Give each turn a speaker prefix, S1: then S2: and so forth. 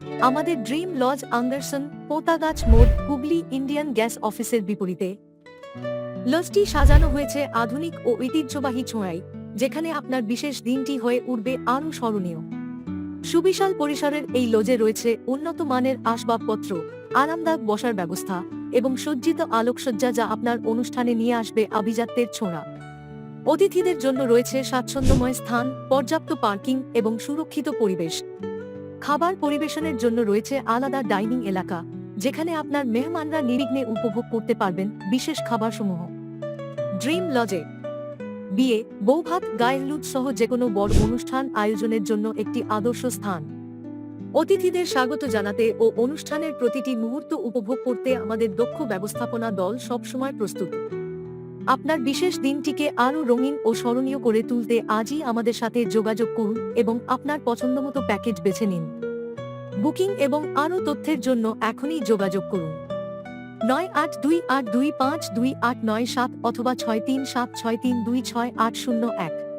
S1: আমাদের dream lodge Anderson, পোতাগাছ মোড়, Hooghly Indian gas অফিসের বিপরীতে। লজটি সাজানো হয়েছে আধুনিক ও ঐতিহ্যবাহী ছোঁয়ায়, যেখানে আপনার বিশেষ দিনটি হয়ে উঠবে আরও স্মরণীয়। সুবিশাল পরিসরের এই লজে রয়েছে উন্নত মানের আসবাবপত্র, আরামদায়ক বসার ব্যবস্থা এবং সজ্জিত আলোকসজ্জা, যা আপনার অনুষ্ঠানে নিয়ে আসবে আভিজাত্যের ছোঁয়া। অতিথিদের জন্য রয়েছে স্বাচ্ছন্দ্যময় স্থান, পর্যাপ্ত পার্কিং এবং সুরক্ষিত পরিবেশ। খাবার পরিবেশনের জন্য রয়েছে আলাদা ডাইনিং এলাকা, যেখানে আপনার মেহমানরা নির্বিঘ্নে উপভোগ করতে পারবেন বিশেষ খাবারসমূহ। ড্রিম লজে বিয়ে, বৌভাত, গায়েহলুদ সহ যেকোনো বড় অনুষ্ঠান আয়োজনের জন্য একটি আদর্শ স্থান। অতিথিদের স্বাগত জানাতে ও অনুষ্ঠানের প্রতিটি মুহূর্ত উপভোগ করতে আমাদের দক্ষ ব্যবস্থাপনা দল সবসময় প্রস্তুত। আপনার বিশেষ দিনটিকে আরও রঙিন ও স্মরণীয় করে তুলতে আজই আমাদের সাথে যোগাযোগ করুন এবং আপনার পছন্দমতো প্যাকেজ বেছে নিন। বুকিং এবং আরও তথ্যের জন্য এখনই যোগাযোগ করুন 9828252897 অথবা 6376326801।